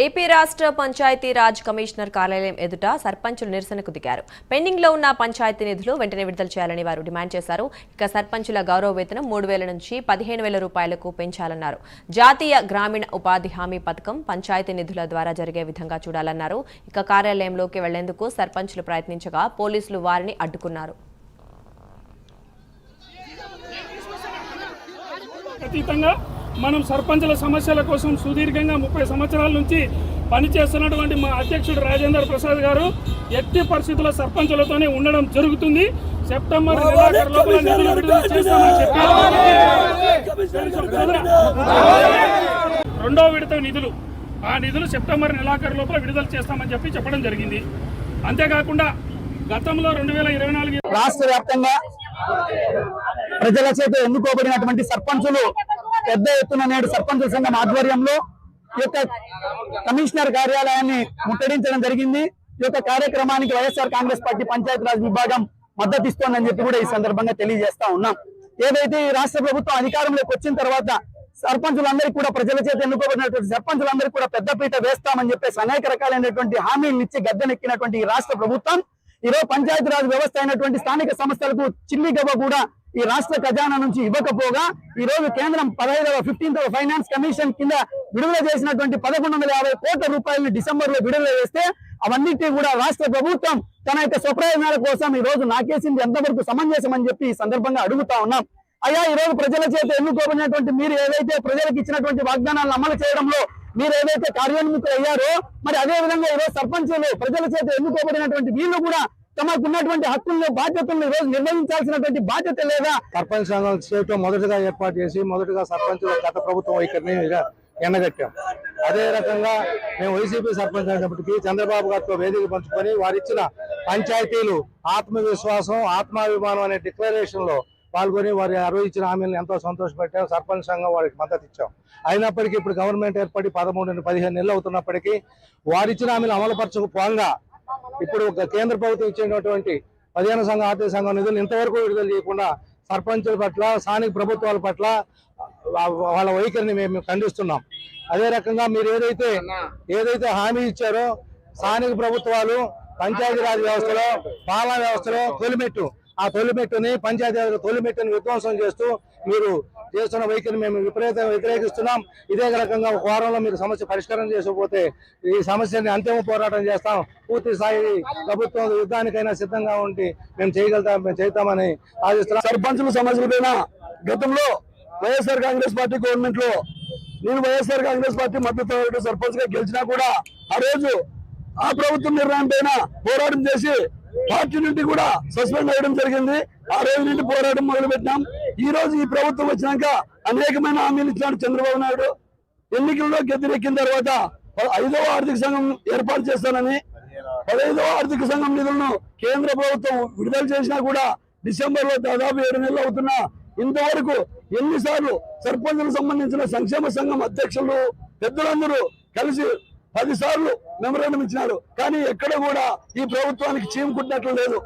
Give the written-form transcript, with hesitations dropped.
AP రాష్ట్ర panchayat Raj commissioner కార్యాలయం ఎదుట సర్పంచులు నిరసనకు దిగారు. పెండింగ్ లో ఉన్న పంచాయతీ నిధులు వెంటనే విడుదల చేయాలని వారు డిమాండ్ చేశారు. ఇక సర్పంచుల గౌరవ వేతనం 3,000 నుంచి 15,000 రూపాయలకు పెంచాలన్నారు. జాతీయ గ్రామీణ ఉపాధి హామీ పథకం పంచాయతీ నిధుల ద్వారా జరిగే విధంగా చూడాలన్నారు. ఇక కార్యాలయంలోకి వెళ్లేందుకు సర్పంచులు ప్రయత్నించగా పోలీసులు వారిని అడ్డుకున్నారు. మనం సర్పంచుల సమస్యల కోసం సుదీర్ఘంగా 30 సంవత్సరాల నుంచి పనిచేస్తున్నటువంటి మా అధ్యక్షుడు రాజేంద్ర ప్రసాద్ గారు ఎట్టి పరిస్థితుల్లో సర్పంచులతోనే ఉండడం జరుగుతుంది. సెప్టెంబర్ నెలాఖరు లోపల నిధులు విడుదల చేస్తామని చెప్పారు. రెండో విడత నిధులు ఆ నిధులు సెప్టెంబర్ నెలాఖరు లోపల విడుదల చేస్తామని చెప్పడం జరిగింది. అంతేకాకుండా గతంలో 2024 రాష్ట్ర వ్యాప్తంగా ప్రజల చేత ఎన్నుకోబడినటువంటి సర్పంచులు పెద్ద ఎత్తున నేడు సర్పంచుల సంఘం ఆధ్వర్యంలో ఈ యొక్క కమిషనర్ కార్యాలయాన్ని ముట్టడించడం జరిగింది. ఈ యొక్క కార్యక్రమానికి వైఎస్ఆర్ కాంగ్రెస్ పార్టీ పంచాయతీరాజ్ విభాగం మద్దతు ఇస్తోందని చెప్పి కూడా ఈ సందర్భంగా తెలియజేస్తా ఉన్నాం. ఏదైతే ఈ రాష్ట్ర ప్రభుత్వం అధికారంలోకి వచ్చిన తర్వాత సర్పంచులందరికీ కూడా ప్రజల చేత ఎన్నుకోబడినటువంటి సర్పంచులందరికీ కూడా పెద్దపీట వేస్తామని చెప్పేసి అనేక రకాలైనటువంటి హామీలు ఇచ్చి గద్దెనెక్కినటువంటి ఈ రాష్ట్ర ప్రభుత్వం ఈరోజు పంచాయతీరాజ్ వ్యవస్థ అయినటువంటి స్థానిక సంస్థలకు చిల్లిగవ్వ కూడా ఈ రాష్ట్ర ఖజానా నుంచి ఇవ్వకపోగా ఈ రోజు కేంద్రం 15వ ఫైనాన్స్ కమిషన్ కింద విడుదల చేసినటువంటి 1,150 కోట్ల రూపాయలను డిసెంబర్ లో విడుదల చేస్తే అవన్నిటినీ కూడా రాష్ట్ర ప్రభుత్వం తన యొక్క స్వప్రయోజనాల కోసం ఈ రోజు నాకేసింది ఎంతవరకు సమంజసం అని చెప్పి ఈ సందర్భంగా అడుగుతా ఉన్నాం. అయ్యా, ఈ రోజు ప్రజల చేత ఎన్నుకోబడినటువంటి మీరు ఏదైతే ప్రజలకు ఇచ్చినటువంటి వాగ్దానాలను అమలు చేయడంలో మీరు ఏదైతే కార్యోన్ముఖులు అయ్యారో మరి అదే విధంగా ఈరోజు సర్పంచులు ప్రజల చేత ఎన్నుకోబడినటువంటి వీళ్ళు కూడా తమకు ఉన్నటువంటి హక్కులను బాధ్యతలను ఈరోజు నిర్వహించాల్సినటువంటి బాధ్యత లేదా? సర్పంచ్ సంఘం స్టేట్ మొదటగా ఏర్పాటు చేసి మొదటగా సర్పంచులు గత ప్రభుత్వం వైఖరిని ఎండగట్టాం. అదే రకంగా మేము వైసీపీ సర్పంచ్ అయినప్పటికీ చంద్రబాబు గారితో వేదిక పంచుకొని వారిచ్చిన పంచాయతీలు ఆత్మవిశ్వాసం ఆత్మాభిమానం అనే డిక్లరేషన్ లో పాల్గొని వారి ఇచ్చిన హామీలను ఎంతో సంతోషపెట్టాం. సర్పంచ్ సంఘం వారికి మద్దతు ఇచ్చాం. అయినప్పటికీ ఇప్పుడు గవర్నమెంట్ ఏర్పడి 13-15 నెలలు అవుతున్నప్పటికీ వారిచ్చిన హామీలు అమలుపరచకపోగా ఇప్పుడు కేంద్ర ప్రభుత్వం ఇచ్చినటువంటి 15 సంఘం ఆర్థిక సంఘం నిధులు ఇంతవరకు విడుదల చేయకుండా సర్పంచుల పట్ల స్థానిక ప్రభుత్వాల పట్ల వాళ్ళ వైఖరిని మేము ఖండిస్తున్నాం. అదే రకంగా మీరు ఏదైతే హామీ ఇచ్చారో స్థానిక ప్రభుత్వాలు పంచాయతీరాజ్ వ్యవస్థలో పాలనా వ్యవస్థలో ఆ తొలిమెట్టుని పంచాయతీ తొలిమెట్టుని విధ్వంసం చేస్తూ మీరు చేస్తున్న వైఖరిని మేము వ్యతిరేకిస్తున్నాం. ఇదే రకంగా ఒక వారంలో మీరు సమస్య పరిష్కారం చేసుకోకపోతే ఈ సమస్యని అంతిమ పోరాటం చేస్తాం. పూర్తి స్థాయి ప్రభుత్వం యుద్ధానికైనా సిద్ధంగా ఉండి మేము చేద్దామని ఆశిస్తున్నాం. సర్పంచుల సమస్యలపైన గతంలో వైఎస్ఆర్ కాంగ్రెస్ పార్టీ గవర్నమెంట్ లో నేను వైఎస్ఆర్ కాంగ్రెస్ పార్టీ మద్దతు సర్పంచ్ గా గెలిచినా కూడా ఆ రోజు ఆ ప్రభుత్వం నిర్ణయం పైన పోరాటం చేసి పార్టీ నుండి కూడా సస్పెండ్ అయ్యడం జరిగింది. ఆ రోజు నుండి పోరాటం మొదలు పెట్టినాం. ఈ రోజు ఈ ప్రభుత్వం వచ్చినాక అనేకమైన హామీలు ఇచ్చినాడు చంద్రబాబు నాయుడు. ఎన్నికల్లో గెలిచిన తర్వాత 5వ ఆర్థిక సంఘం ఏర్పాటు చేస్తానని 15వ ఆర్థిక సంఘం నిధులను కేంద్ర ప్రభుత్వం విడుదల చేసినా కూడా డిసెంబర్ లో దాదాపు 7 నెలలు అవుతున్నా ఇంతవరకు ఎన్నిసార్లు సర్పంచులకు సంబంధించిన సంక్షేమ సంఘం అధ్యక్షులు పెద్దలందరూ కలిసి 10 సార్లు మెమరాండం ఇచ్చినారు. కానీ ఎక్కడ కూడా ఈ ప్రభుత్వానికి చీమ కుట్టినట్లు లేదు.